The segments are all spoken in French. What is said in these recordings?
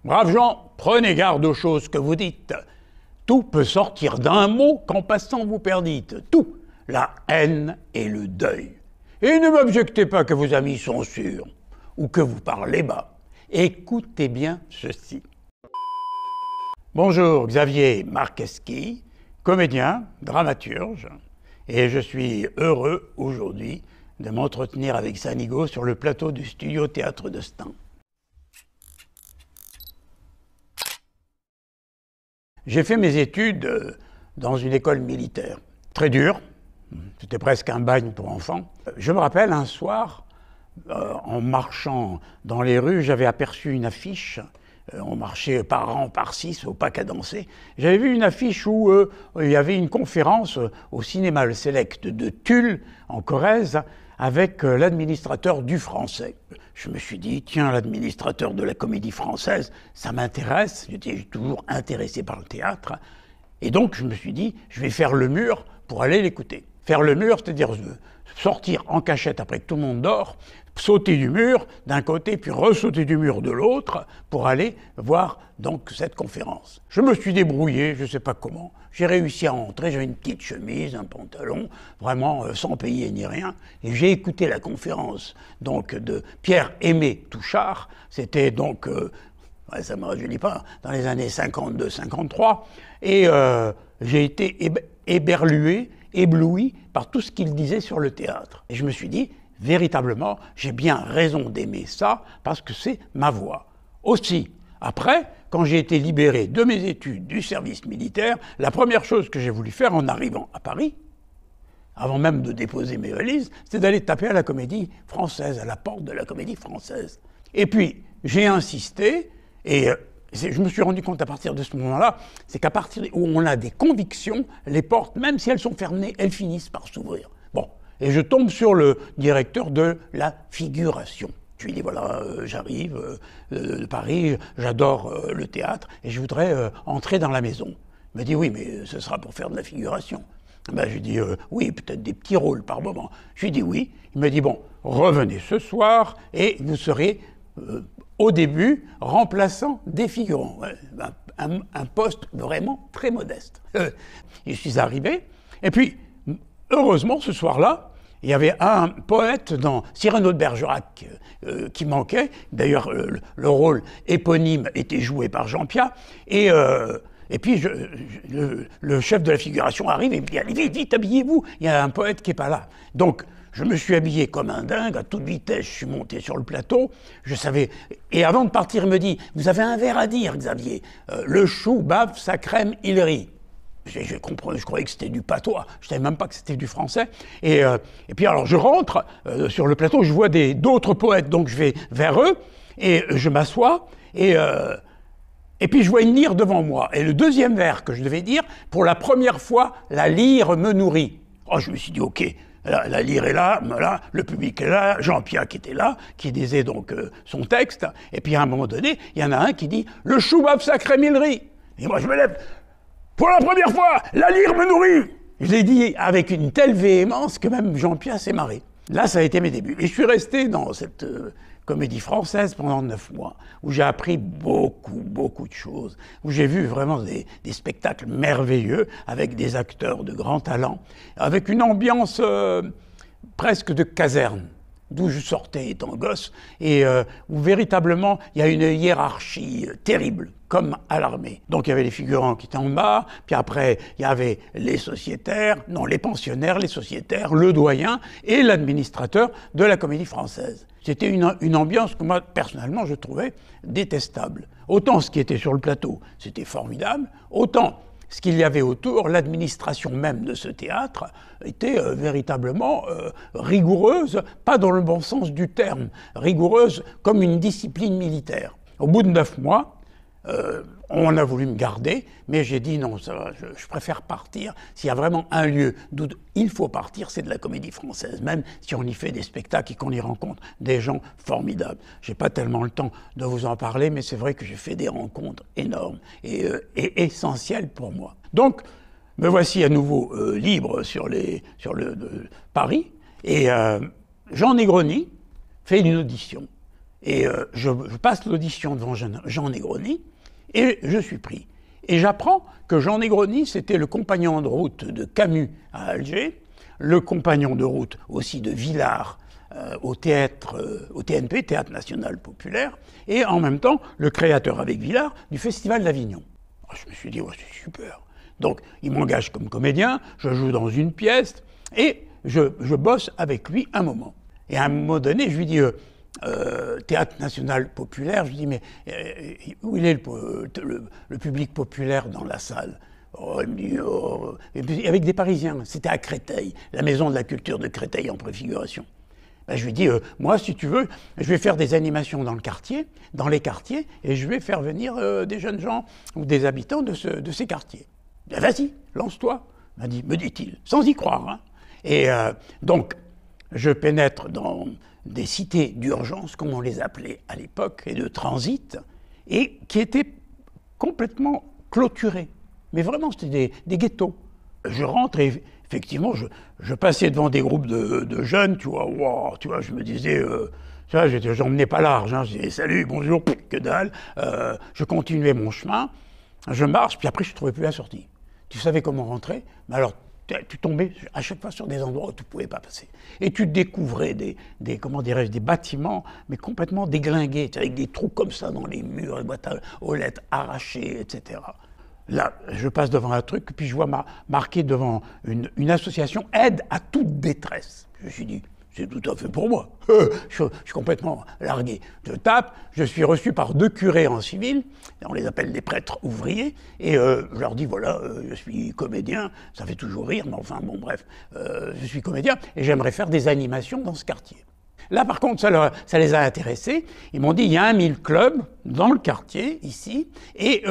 Braves gens, prenez garde aux choses que vous dites. Tout peut sortir d'un mot qu'en passant vous perdites. Tout, la haine et le deuil. Et ne m'objectez pas que vos amis sont sûrs, ou que vous parlez bas. Écoutez bien ceci. Bonjour, Xavier Marqueschi, comédien, dramaturge, et je suis heureux aujourd'hui de m'entretenir avec Sanigo sur le plateau du studio Théâtre de Stains. J'ai fait mes études dans une école militaire, très dure, c'était presque un bagne pour enfants. Je me rappelle un soir, en marchant dans les rues, j'avais aperçu une affiche, on marchait par rang, par 6, au pas cadencé. J'avais vu une affiche où il y avait une conférence au cinéma Le Select de Tulle, en Corrèze, avec l'administrateur du français. Je me suis dit, tiens, l'administrateur de la Comédie Française, ça m'intéresse, j'étais toujours intéressé par le théâtre, et donc je me suis dit, je vais faire le mur pour aller l'écouter. Faire le mur, c'est-à-dire sortir en cachette après que tout le monde dort, sauter du mur d'un côté, puis ressauter du mur de l'autre, pour aller voir donc cette conférence. Je me suis débrouillé, je ne sais pas comment, j'ai réussi à entrer, j'avais une petite chemise, un pantalon, vraiment sans payer ni rien, et j'ai écouté la conférence donc de Pierre-Aimé Touchard, c'était donc, ça ne me rajeunit pas, dans les années 52-53, et j'ai été éberlué, ébloui par tout ce qu'il disait sur le théâtre. Et je me suis dit, véritablement, j'ai bien raison d'aimer ça, parce que c'est ma voix. Aussi, après, quand j'ai été libéré de mes études du service militaire, la première chose que j'ai voulu faire en arrivant à Paris, avant même de déposer mes valises, c'est d'aller taper à la Comédie Française, à la porte de la Comédie Française. Et puis, j'ai insisté, et je me suis rendu compte à partir de ce moment-là, c'est qu'à partir où on a des convictions, les portes, même si elles sont fermées, elles finissent par s'ouvrir. Bon, et je tombe sur le directeur de la figuration. Je lui dis, voilà, j'arrive de Paris, j'adore le théâtre, et je voudrais entrer dans la maison. Il me dit, oui, mais ce sera pour faire de la figuration. Ben, je lui dis, oui, peut-être des petits rôles par moment. Je lui dis oui. Il me dit, bon, revenez ce soir, et vous serez, au début, remplaçant des figurants. Ouais, un poste vraiment très modeste. Je suis arrivé, et puis, heureusement, ce soir-là, il y avait un poète dans Cyrano de Bergerac qui manquait. D'ailleurs, le rôle éponyme était joué par Jean Piat. Et puis, le chef de la figuration arrive et me dit « Allez, vite, vite, habillez-vous, il y a un poète qui n'est pas là. » Donc, je me suis habillé comme un dingue, à toute vitesse, je suis monté sur le plateau, je savais... Et avant de partir, il me dit « Vous avez un vers à dire, Xavier. Le chou bave sa crème, il rit. » Je croyais que c'était du patois, je ne savais même pas que c'était du français. Et puis alors je rentre sur le plateau, je vois d'autres poètes, donc je vais vers eux, et je m'assois, et puis je vois une lyre devant moi. Et le deuxième vers que je devais dire, pour la première fois, la lyre me nourrit. Oh, je me suis dit, ok, la lyre est là, le public est là, Jean Piat qui était là, qui disait donc son texte, et puis à un moment donné, il y en a un qui dit « Le chou bave sa crème, il rit ». Et moi je me lève. Pour la première fois, la lyre me nourrit. Je l'ai dit avec une telle véhémence que même Jean Piat s'est marré. Là, ça a été mes débuts. Et je suis resté dans cette Comédie Française pendant 9 mois, où j'ai appris beaucoup de choses, où j'ai vu vraiment des spectacles merveilleux, avec des acteurs de grand talent, avec une ambiance presque de caserne, d'où je sortais étant gosse, et où véritablement il y a une hiérarchie terrible, comme à l'armée. Donc il y avait les figurants qui étaient en bas, puis après il y avait les sociétaires, non les pensionnaires, les sociétaires, le doyen et l'administrateur de la Comédie Française. C'était une ambiance que moi, personnellement, je trouvais détestable. Autant ce qui était sur le plateau, c'était formidable, autant ce qu'il y avait autour, l'administration même de ce théâtre était véritablement rigoureuse, pas dans le bon sens du terme, rigoureuse comme une discipline militaire. Au bout de 9 mois, on a voulu me garder, mais j'ai dit non, je préfère partir. S'il y a vraiment un lieu d'où il faut partir, c'est de la Comédie Française, même si on y fait des spectacles et qu'on y rencontre des gens formidables. J'ai pas tellement le temps de vous en parler, mais c'est vrai que j'ai fait des rencontres énormes et essentielles pour moi. Donc, me voici à nouveau libre sur Paris, et Jean Negroni fait une audition. Et je passe l'audition devant Jean Negroni, et je suis pris. Et j'apprends que Jean Negroni, c'était le compagnon de route de Camus à Alger, le compagnon de route aussi de Villard au TNP, Théâtre National Populaire, et en même temps le créateur avec Villard du Festival d'Avignon. Je me suis dit, oh, c'est super. Donc il m'engage comme comédien, je joue dans une pièce, et je bosse avec lui un moment. Et à un moment donné, je lui dis... Théâtre National Populaire, je lui dis, mais où il est le public populaire dans la salle? Oh, il me dit, oh. Et puis, avec des Parisiens, c'était à Créteil, la maison de la culture de Créteil en préfiguration. Ben, je lui dis, moi, si tu veux, je vais faire des animations dans les quartiers, et je vais faire venir des jeunes gens ou des habitants de ces quartiers. Ben, vas-y, lance-toi, me dit-il, sans y croire. Hein. Et donc, je pénètre dans des cités d'urgence, comme on les appelait à l'époque, et de transit, et qui étaient complètement clôturés. Mais vraiment, c'était des ghettos. Je rentre et effectivement, je passais devant des groupes de jeunes, tu vois, wow, tu vois, je me disais, j'en menais pas large, hein, je disais salut, bonjour, que dalle. Je continuais mon chemin, je marche, puis après, je ne trouvais plus la sortie. Tu savais comment rentrer, mais alors, tu tombais à chaque fois sur des endroits où tu ne pouvais pas passer. Et tu découvrais comment dirais-je, des bâtiments, mais complètement déglingués, avec des trous comme ça dans les murs, les boîtes aux lettres arrachées, etc. Là, je passe devant un truc, puis je vois marqué devant une association Aide à toute détresse. Je me suis dit, c'est tout à fait pour moi. Je suis complètement largué. Je tape, je suis reçu par 2 curés en civil, on les appelle des prêtres ouvriers, et je leur dis, voilà, je suis comédien, ça fait toujours rire, mais enfin, bon, bref, je suis comédien, et j'aimerais faire des animations dans ce quartier. Là, par contre, ça les a intéressés. Ils m'ont dit, il y a 1000 clubs dans le quartier, ici, et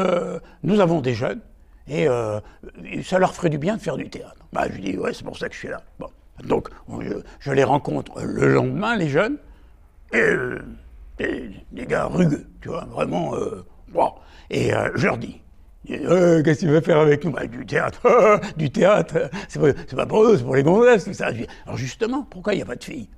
nous avons des jeunes, et ça leur ferait du bien de faire du théâtre. Bah, je dis, ouais, c'est pour ça que je suis là. Bon. Donc, je les rencontre le lendemain, les jeunes, et des gars rugueux, tu vois, vraiment, wow. Et je leur dis, qu'est-ce que tu veux faire avec nous? Bah, du théâtre, du théâtre, c'est pas pour eux, c'est pour les gonzesses, tout ça. Alors justement, pourquoi il n'y a pas de filles?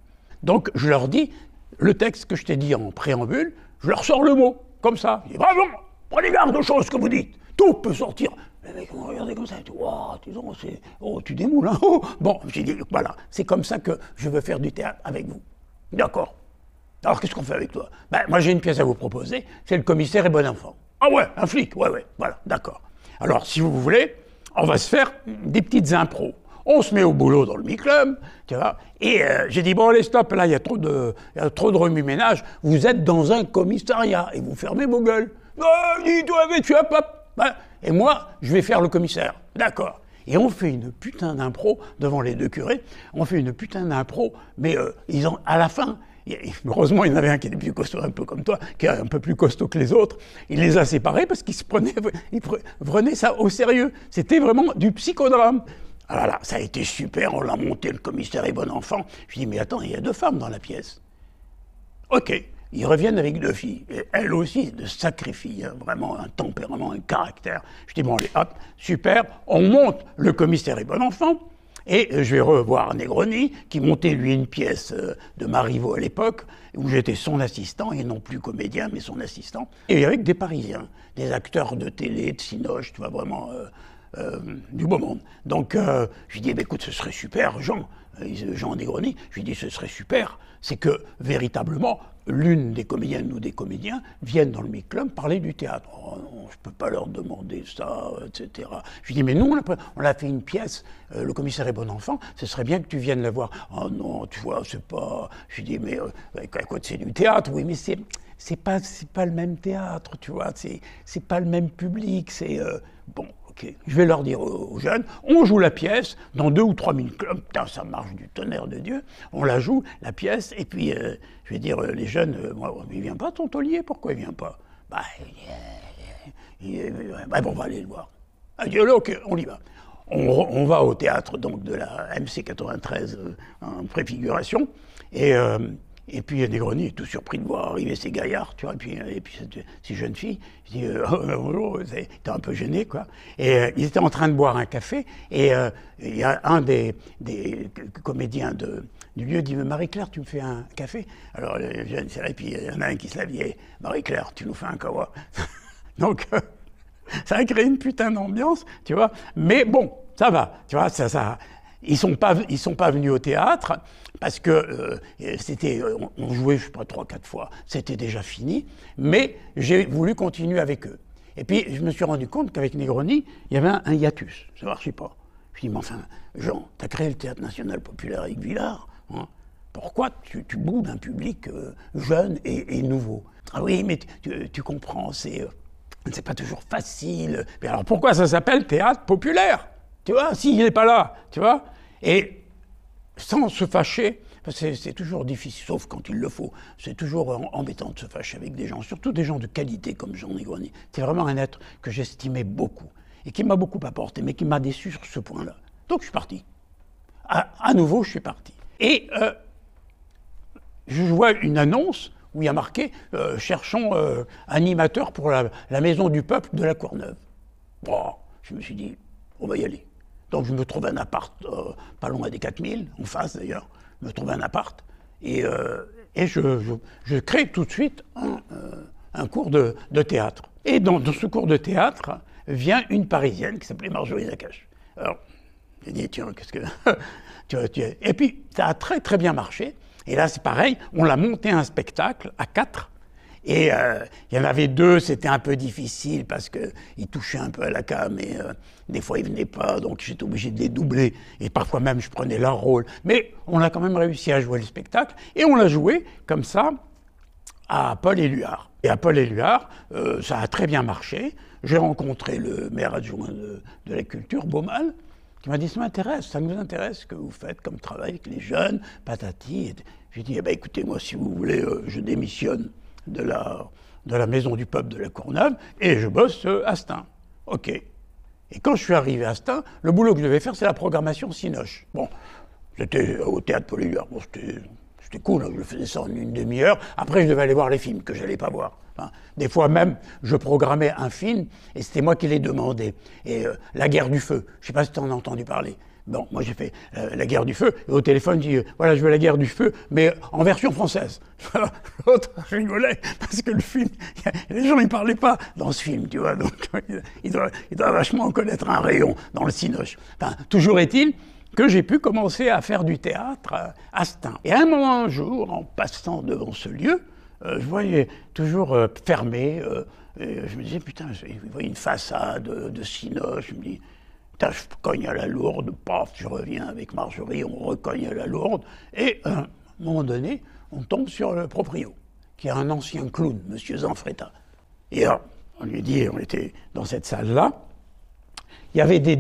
Donc, je leur dis, le texte que je t'ai dit en préambule, je leur sors le mot, comme ça. Je dis, bravo, prenez garde aux choses que vous dites, tout peut sortir. Les mecs m'ont regardé comme ça, ils disent, oh, tu démoules, hein, oh. Bon, j'ai dit, voilà, c'est comme ça que je veux faire du théâtre avec vous. D'accord. Alors, qu'est-ce qu'on fait avec toi? Ben, moi, j'ai une pièce à vous proposer, c'est Le commissaire et bon enfant. Ah ouais, un flic, ouais, voilà, d'accord. Alors, si vous voulez, on va se faire des petites impros. On se met au boulot dans le mi-club, tu vois, et j'ai dit, bon, allez, stop, là, il y a trop de remue-ménage, vous êtes dans un commissariat, et vous fermez vos gueules. Dis-toi, mais tu as pas... Ben, et moi, je vais faire le commissaire. D'accord. Et on fait une putain d'impro devant les 2 curés. On fait une putain d'impro, mais à la fin, heureusement, il y en avait un qui était plus costaud, un peu comme toi, qui est un peu plus costaud que les autres. Il les a séparés parce qu'ils prenaient ça au sérieux. C'était vraiment du psychodrame. Alors là, ça a été super, on l'a monté, le commissaire et bon enfant. Je dis, mais attends, il y a 2 femmes dans la pièce. Ok. Ils reviennent avec 2 filles, et elles aussi, de sacrées filles, hein, vraiment un tempérament, un caractère. Je dis, bon, allez, hop, super, on monte Le commissaire et bon enfant, et je vais revoir Negroni, qui montait, lui, une pièce de Marivaux à l'époque, où j'étais son assistant, et non plus comédien, mais son assistant, et avec des Parisiens, des acteurs de télé, de cinoche, tu vois, vraiment du beau monde. Donc, je lui dis, bah, écoute, ce serait super, Jean Negroni, je lui dis, ce serait super, c'est que, véritablement, l'une des comédiennes ou des comédiens viennent dans le mi-club parler du théâtre. Oh non, je ne peux pas leur demander ça, etc. Je lui dis, mais nous, on a fait une pièce, Le commissaire et bon enfant, ce serait bien que tu viennes la voir. Oh non, tu vois, c'est pas... Je lui dis, mais écoute, c'est du théâtre, oui, mais c'est pas le même théâtre, tu vois, c'est pas le même public, c'est... Bon, ok, je vais leur dire aux jeunes, on joue la pièce dans 2 ou 3 000 clubs, putain, ça marche du tonnerre de Dieu, on la joue, la pièce, et puis je vais dire, les jeunes, il vient pas ton taulier, pourquoi il vient pas? Bah, bon, on va aller le voir. Ok, on y va. On va au théâtre donc de la MC 93 en préfiguration, et puis Negroni est tout surpris de voir arriver ces gaillards, tu vois, et puis ces jeunes filles. Je dis, bonjour, ils étaient un peu gênés, quoi. Et ils étaient en train de boire un café, et il y a un des comédiens du lieu dit « Marie-Claire, tu me fais un café ?» Alors les jeunes, c'est là, et puis il y en a un qui se lève et « Marie-Claire, tu nous fais un kawa ?» Donc ça a créé une putain d'ambiance, tu vois. Mais bon, ça va, tu vois, ils sont pas venus au théâtre parce que on jouait, je sais pas, 3-4 fois, c'était déjà fini, mais j'ai voulu continuer avec eux. Et puis je me suis rendu compte qu'avec Negroni, il y avait un hiatus, ça ne marchait pas. Je dis, mais enfin, Jean, tu as créé le Théâtre National Populaire avec Villard, hein, pourquoi tu boudes un public jeune et nouveau? Ah oui, mais tu comprends, c'est pas toujours facile. Mais alors pourquoi ça s'appelle Théâtre Populaire? Tu vois, s'il n'est pas là, tu vois. Et sans se fâcher, parce que c'est toujours difficile, sauf quand il le faut, c'est toujours embêtant de se fâcher avec des gens, surtout des gens de qualité comme Jean Negroni. C'est vraiment un être que j'estimais beaucoup, et qui m'a beaucoup apporté, mais qui m'a déçu sur ce point-là. Donc je suis parti. À nouveau, je suis parti. Et je vois une annonce où il y a marqué « Cherchons animateur pour la Maison du Peuple de la Courneuve ». Bon, je me suis dit, on va y aller. Donc je me trouve un appart, pas loin des 4000, en face d'ailleurs, je me trouve un appart, et je crée tout de suite un cours de théâtre. Et dans ce cours de théâtre vient une Parisienne qui s'appelait Marjorie Nakache. Alors, j'ai dit, tiens, qu'est-ce que... Et puis, ça a très très bien marché, et là c'est pareil, on l'a monté un spectacle à 4, et il y en avait 2, c'était un peu difficile parce qu'ils touchaient un peu à la cam et des fois ils venaient pas, donc j'étais obligé de les doubler et parfois même je prenais leur rôle. Mais on a quand même réussi à jouer le spectacle et on l'a joué comme ça à Paul Éluard. Et à Paul Éluard, ça a très bien marché. J'ai rencontré le maire adjoint de la culture, Baumal, qui m'a dit « ça nous intéresse ce que vous faites comme travail avec les jeunes, patati ». J'ai dit eh ben, « écoutez, moi si vous voulez, je démissionne de la Maison du Peuple de la Courneuve et je bosse à Stein. » Ok. Et quand je suis arrivé à Stein, le boulot que je devais faire, c'est la programmation Cinoche. Bon, j'étais au théâtre Paul Éluard. Bon, c'était cool, hein, je faisais ça en une demi-heure. Après, je devais aller voir les films que je n'allais pas voir. Enfin, des fois même, je programmais un film et c'était moi qui les demandais. Et La Guerre du Feu, je ne sais pas si tu en as entendu parler. Bon, moi j'ai fait La Guerre du Feu, et au téléphone, je dis voilà, je veux La Guerre du Feu, mais en version française. L'autre rigolait, parce que le film, les gens ne parlaient pas dans ce film, tu vois, donc il doit vachement en connaître un rayon dans le cinoche. Enfin, toujours est-il que j'ai pu commencer à faire du théâtre à Stein. Et à un moment, un jour, en passant devant ce lieu, je voyais toujours fermé, et je me disais, putain, je voyais une façade de cinoche, je me dis, je cogne à la lourde, paf, je reviens avec Marjorie, on recogne à la lourde, et à un moment donné, on tombe sur le proprio, qui est un ancien clown, Monsieur Zanfretta. Et alors, on lui dit, on était dans cette salle-là, il y avait des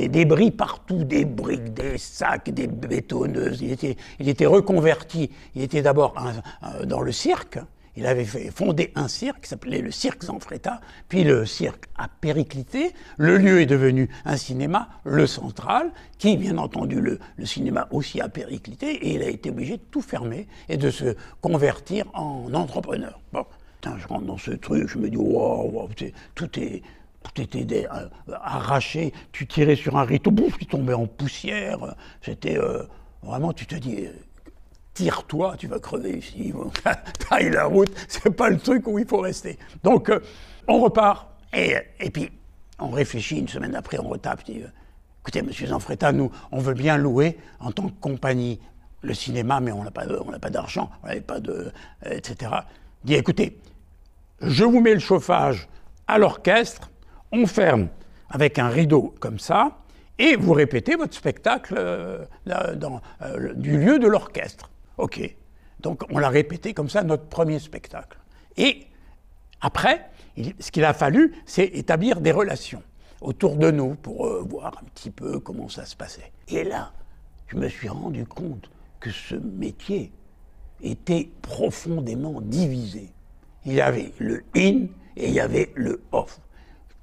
débris partout, des briques, des sacs, des bétonneuses. Il était reconverti, il était d'abord dans le cirque. Il avait fondé un cirque qui s'appelait le Cirque Zanfretta, puis le cirque a périclité. Le lieu est devenu un cinéma, le Central, qui, bien entendu, le cinéma aussi a périclité, et il a été obligé de tout fermer et de se convertir en entrepreneur. Bon, putain, je rentre dans ce truc, je me dis, wow, tout était arraché, tu tirais sur un rideau, bouf, il tombait en poussière. C'était vraiment, tu te dis... Tire-toi, tu vas crever ici, taille la route, c'est pas le truc où il faut rester. Donc, on repart, et puis, on réfléchit, une semaine après, on retape, dit, écoutez, monsieur Zanfretta, nous, on veut bien louer, en tant que compagnie, le cinéma, mais on n'a pas d'argent, on n'avait pas de... etc. Dit, écoutez, je vous mets le chauffage à l'orchestre, on ferme avec un rideau comme ça, et vous répétez votre spectacle du lieu de l'orchestre. Ok, donc on l'a répété comme ça, notre premier spectacle. Et après, ce qu'il a fallu, c'est établir des relations autour de nous pour voir un petit peu comment ça se passait. Et là, je me suis rendu compte que ce métier était profondément divisé. Il y avait le in et il y avait le off.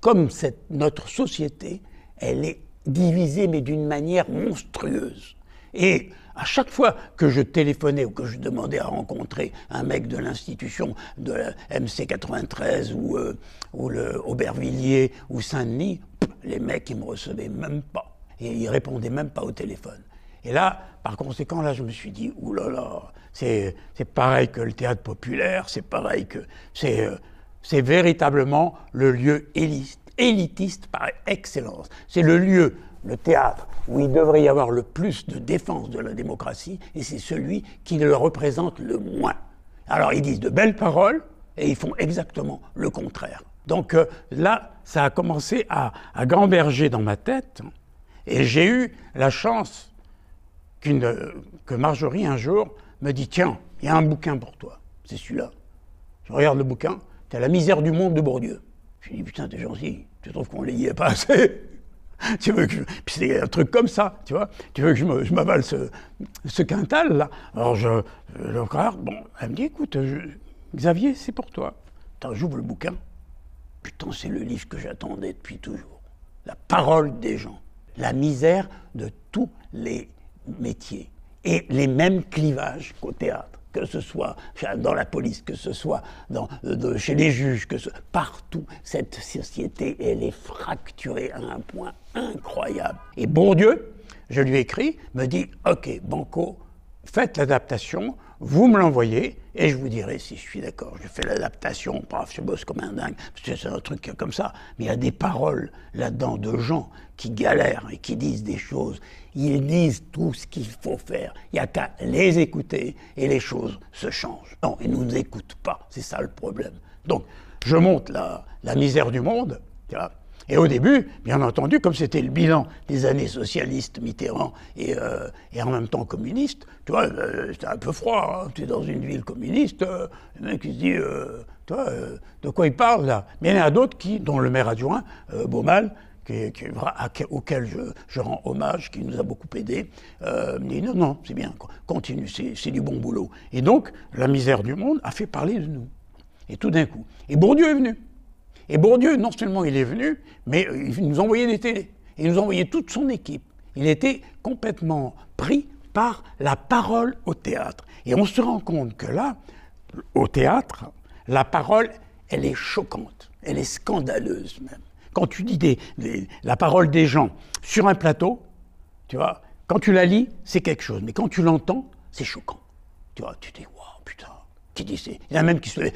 Comme notre société, elle est divisée, mais d'une manière monstrueuse. Et à chaque fois que je téléphonais ou que je demandais à rencontrer un mec de l'institution de la MC 93 ou le Aubervilliers ou Saint-Denis, les mecs, ils me recevaient même pas. Et ils répondaient même pas au téléphone. Et là, par conséquent, là, je me suis dit, oulala, c'est pareil que le théâtre populaire, c'est pareil que... C'est véritablement le lieu élitiste par excellence. C'est le lieu, le théâtre, où il devrait y avoir le plus de défense de la démocratie, et c'est celui qui le représente le moins. Alors, ils disent de belles paroles, et ils font exactement le contraire. Donc là, ça a commencé à gamberger dans ma tête, et j'ai eu la chance que Marjorie, un jour, me dit « Tiens, il y a un bouquin pour toi, c'est celui-là. » Je regarde le bouquin, c'est « La misère du monde » de Bourdieu. Je me dis « Putain, t'es gentil, tu trouves qu'on ne y est pas assez ?» Tu veux que Puis c'est un truc comme ça, tu vois. Tu veux que je m'avale ce quintal, là. Alors je le regarde, bon, elle me dit « Écoute, Xavier, c'est pour toi. » Attends, j'ouvre le bouquin. Putain, c'est le livre que j'attendais depuis toujours. La parole des gens. La misère de tous les métiers. Et les mêmes clivages qu'au théâtre, que ce soit dans la police, que ce soit chez les juges, partout, cette société, elle est fracturée à un point incroyable. Et Bourdieu, je lui écris, me dit « Ok, Banco, faites l'adaptation, vous me l'envoyez, et je vous dirai si je suis d'accord. Je fais l'adaptation, paf, je bosse comme un dingue, c'est un truc comme ça. Mais il y a des paroles là-dedans de gens qui galèrent et qui disent des choses. Ils disent tout ce qu'il faut faire. Il n'y a qu'à les écouter et les choses se changent. Non, ils ne nous écoutent pas, c'est ça le problème. Donc, je monte la misère du monde, tu vois. Et au début, bien entendu, comme c'était le bilan des années socialistes, Mitterrand, et en même temps communiste, tu vois, c'était un peu froid, hein. Tu es dans une ville communiste, le mec il se dit, tu vois, de quoi il parle là? Mais il y en a d'autres dont le maire adjoint, Baumal, auquel je rends hommage, qui nous a beaucoup aidés, me dit non, non, c'est bien, continue, c'est du bon boulot. Et donc, la misère du monde a fait parler de nous. Et tout d'un coup. Et Bourdieu est venu. Et Bourdieu, non seulement il est venu, mais il nous envoyait des télés. Il nous envoyait toute son équipe. Il était complètement pris par la parole au théâtre. Et on se rend compte que là, au théâtre, la parole, elle est choquante. Elle est scandaleuse même. Quand tu dis la parole des gens sur un plateau, tu vois, quand tu la lis, c'est quelque chose. Mais quand tu l'entends, c'est choquant. Tu vois, tu dis, waouh, putain. Il y en a même qui se lèvent.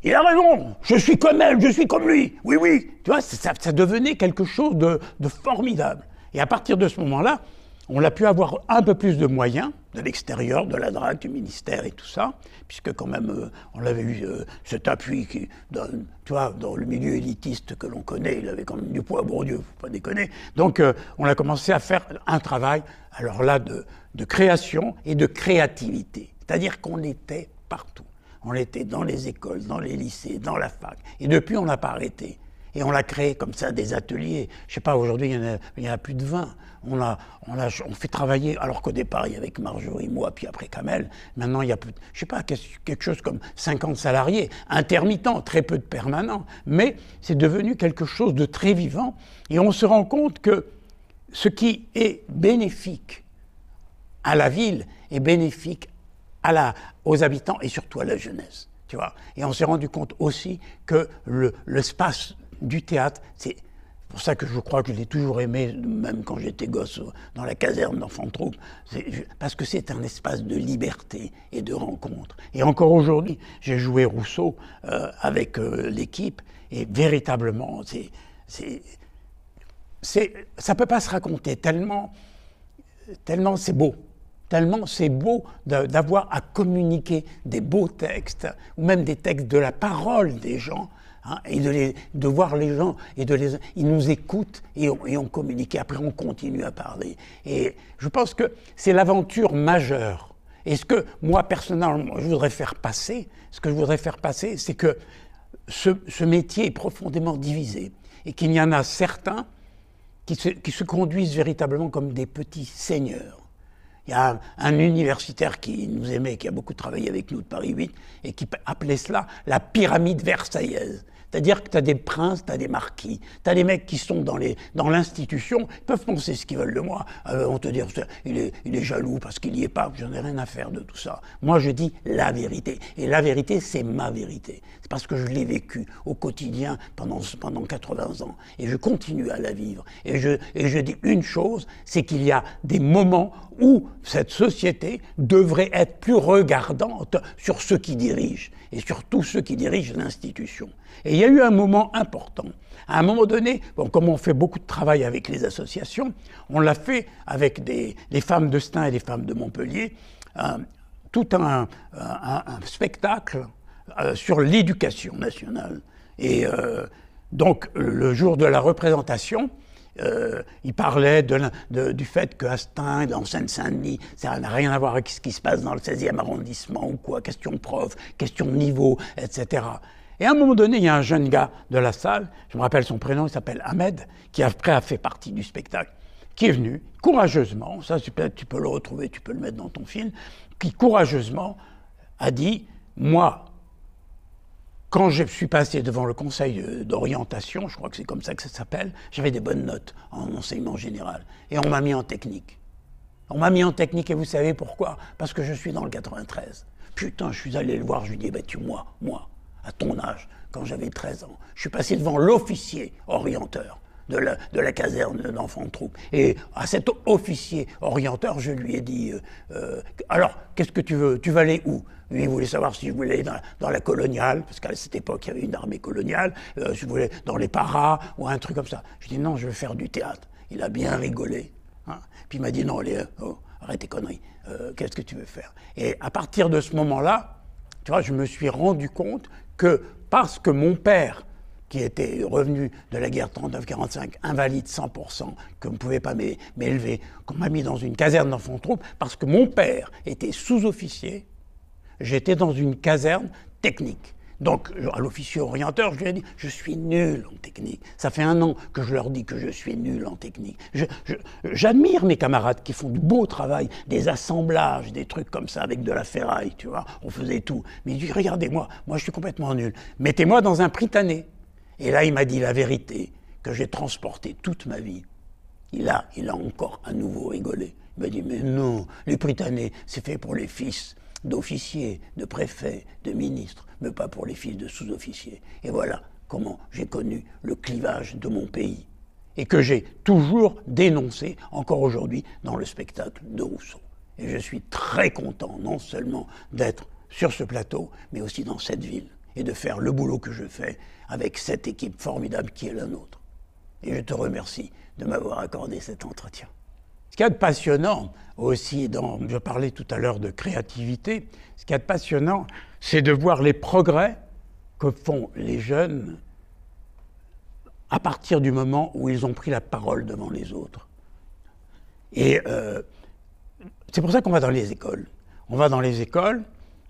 Il a raison, je suis comme elle, je suis comme lui. Oui, oui. Tu vois, ça devenait quelque chose de formidable. Et à partir de ce moment-là, on a pu avoir un peu plus de moyens de l'extérieur, de la DRAC, du ministère et tout ça, puisque quand même, on avait eu cet appui qui, tu vois, dans le milieu élitiste que l'on connaît, il avait quand même du poids à Bourdieu, faut pas déconner. Donc, on a commencé à faire un travail, alors là, de création et de créativité. C'est-à-dire qu'on était partout. On était dans les écoles, dans les lycées, dans la fac. Et depuis, on n'a pas arrêté. Et on a créé comme ça des ateliers. Je ne sais pas, aujourd'hui, il y en a plus de 20. On fait travailler, alors qu'au départ, il y avait que Marjorie, moi, puis après Kamel. Maintenant, il y a, je ne sais pas, quelque chose comme 50 salariés, intermittents, très peu de permanents. Mais c'est devenu quelque chose de très vivant. Et on se rend compte que ce qui est bénéfique à la ville est bénéfique aux habitants et surtout à la jeunesse, tu vois. Et on s'est rendu compte aussi que l'espace du théâtre, c'est pour ça que je crois que je l'ai toujours aimé, même quand j'étais gosse dans la caserne d'enfants de troupe, parce que c'est un espace de liberté et de rencontre. Et encore aujourd'hui, j'ai joué Rousseau avec l'équipe, et véritablement, ça peut pas se raconter tellement c'est beau. Tellement c'est beau d'avoir à communiquer des beaux textes, ou même des textes de la parole des gens, hein, et de voir les gens, et ils nous écoutent, et on communique, et après on continue à parler. Et je pense que c'est l'aventure majeure. Et ce que moi, personnellement, je voudrais faire passer, c'est que ce métier est profondément divisé, et qu'il y en a certains qui se conduisent véritablement comme des petits seigneurs. Il y a un universitaire qui nous aimait, qui a beaucoup travaillé avec nous de Paris 8, et qui appelait cela la pyramide versaillaise. C'est-à-dire que tu as des princes, tu as des marquis, tu as des mecs qui sont dans l'institution, ils peuvent penser ce qu'ils veulent de moi. On te dire, il est jaloux parce qu'il n'y est pas, j'en ai rien à faire de tout ça. Moi, je dis la vérité. Et la vérité, c'est ma vérité. C'est parce que je l'ai vécu au quotidien pendant 80 ans. Et je continue à la vivre. Et je dis une chose, c'est qu'il y a des moments où cette société devrait être plus regardante sur ceux qui dirigent, et surtout ceux qui dirigent l'institution. Et il y a eu un moment important. À un moment donné, bon, comme on fait beaucoup de travail avec les associations, on l'a fait avec les femmes de Stein et les femmes de Montpellier, tout un spectacle sur l'éducation nationale. Et donc, le jour de la représentation, il parlait du fait qu'à Stein, en Seine-Saint-Denis, ça n'a rien à voir avec ce qui se passe dans le 16e arrondissement ou quoi, question de prof, question de niveau, etc. Et à un moment donné, il y a un jeune gars de la salle, je me rappelle son prénom, il s'appelle Ahmed, qui après a fait partie du spectacle, qui est venu courageusement, ça tu peux le retrouver, tu peux le mettre dans ton film, qui courageusement a dit « Moi, quand je suis passé devant le conseil d'orientation, je crois que c'est comme ça que ça s'appelle, j'avais des bonnes notes en enseignement général. Et on m'a mis en technique. On m'a mis en technique et vous savez pourquoi? Parce que je suis dans le 93. Putain, je suis allé le voir, je lui ai dit, moi, à ton âge, quand j'avais 13 ans, je suis passé devant l'officier orienteur de la caserne d'enfants de troupe. Et à cet officier orienteur, je lui ai dit, alors, qu'est-ce que tu veux? Tu vas aller où? Lui, il voulait savoir si je voulais aller dans la coloniale, parce qu'à cette époque, il y avait une armée coloniale, si je voulais dans les paras ou un truc comme ça. Je dis non, je veux faire du théâtre. Il a bien rigolé. Hein. Puis il m'a dit non, arrête tes conneries, qu'est-ce que tu veux faire? Et à partir de ce moment-là, tu vois, je me suis rendu compte que parce que mon père, qui était revenu de la guerre 39-45, invalide 100%, que ne pouvait pas m'élever, qu'on m'a mis dans une caserne d'enfants de troupe, parce que mon père était sous-officier, j'étais dans une caserne technique. Donc, à l'officier orienteur, je lui ai dit, je suis nul en technique. Ça fait 1 an que je leur dis que je suis nul en technique. J'admire mes camarades qui font du beau travail, des assemblages, des trucs comme ça, avec de la ferraille, tu vois, on faisait tout. Mais il dit, regardez-moi, moi je suis complètement nul. Mettez-moi dans un Prytanée. Et là, il m'a dit la vérité, que j'ai transportée toute ma vie. Il a encore à nouveau rigolé. Il m'a dit, mais non, les Prytanées, c'est fait pour les fils d'officiers, de préfets, de ministres, mais pas pour les fils de sous-officiers. Et voilà comment j'ai connu le clivage de mon pays, et que j'ai toujours dénoncé, encore aujourd'hui, dans le spectacle de Rousseau. Et je suis très content, non seulement d'être sur ce plateau, mais aussi dans cette ville, et de faire le boulot que je fais avec cette équipe formidable qui est la nôtre. Et je te remercie de m'avoir accordé cet entretien. Ce qu'il y a de passionnant aussi, je parlais tout à l'heure de créativité, ce qu'il y a de passionnant, c'est de voir les progrès que font les jeunes à partir du moment où ils ont pris la parole devant les autres. Et c'est pour ça qu'on va dans les écoles. On va dans les écoles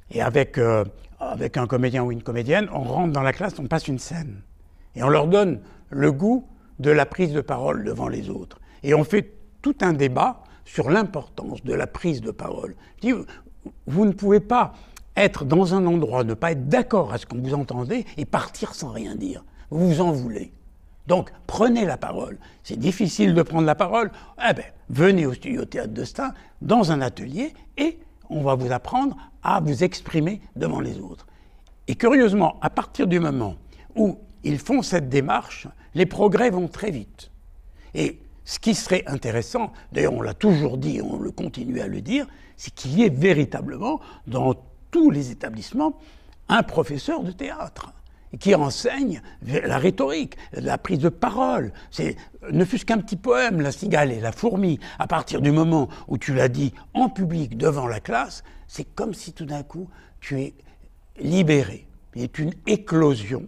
et avec un comédien ou une comédienne, on rentre dans la classe, on passe une scène. Et on leur donne le goût de la prise de parole devant les autres. Et on fait tout un débat sur l'importance de la prise de parole. Je dis, vous ne pouvez pas être dans un endroit, ne pas être d'accord à ce qu'on vous entendez et partir sans rien dire. Vous vous en voulez. Donc, prenez la parole. C'est difficile de prendre la parole. Eh bien, venez au Studio Théâtre de Stein, dans un atelier, et on va vous apprendre à vous exprimer devant les autres. Et curieusement, à partir du moment où ils font cette démarche, les progrès vont très vite. Et ce qui serait intéressant, d'ailleurs on l'a toujours dit, on le continue à le dire, c'est qu'il y ait véritablement dans tous les établissements un professeur de théâtre qui enseigne la rhétorique, la prise de parole. Ne fût-ce qu'un petit poème, La cigale et la fourmi, à partir du moment où tu l'as dit en public devant la classe, c'est comme si tout d'un coup tu es libéré. C'est une éclosion.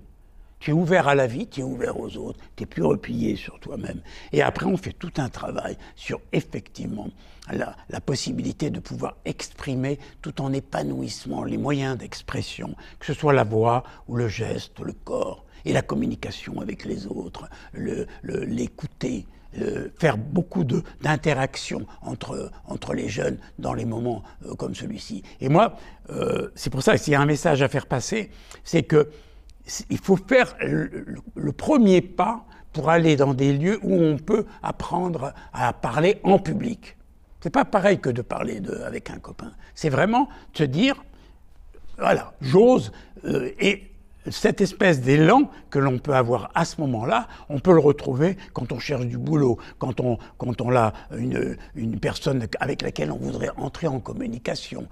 Tu es ouvert à la vie, tu es ouvert aux autres, tu n'es plus replié sur toi-même. Et après, on fait tout un travail sur, effectivement, la possibilité de pouvoir exprimer tout en épanouissement les moyens d'expression, que ce soit la voix ou le geste, le corps, et la communication avec les autres, l'écouter, faire beaucoup d'interactions entre les jeunes dans les moments comme celui-ci. Et moi, c'est pour ça que s'il y a un message à faire passer, c'est que il faut faire le premier pas pour aller dans des lieux où on peut apprendre à parler en public. C'est pas pareil que de parler avec un copain. C'est vraiment se dire, voilà, j'ose, et cette espèce d'élan que l'on peut avoir à ce moment-là, on peut le retrouver quand on cherche du boulot, quand on a une personne avec laquelle on voudrait entrer en communication.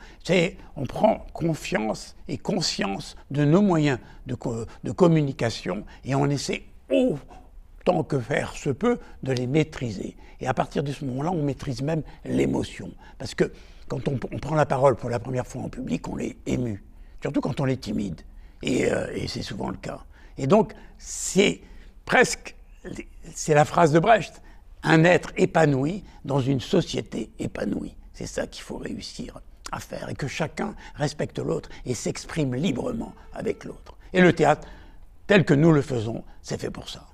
On prend confiance et conscience de nos moyens de communication et on essaie autant que faire se peut de les maîtriser. Et à partir de ce moment-là, on maîtrise même l'émotion. Parce que quand on prend la parole pour la première fois en public, on est ému. Surtout quand on est timide. Et c'est souvent le cas. Et donc, c'est la phrase de Brecht, un être épanoui dans une société épanouie. C'est ça qu'il faut réussir à faire, et que chacun respecte l'autre et s'exprime librement avec l'autre. Et le théâtre, tel que nous le faisons, c'est fait pour ça.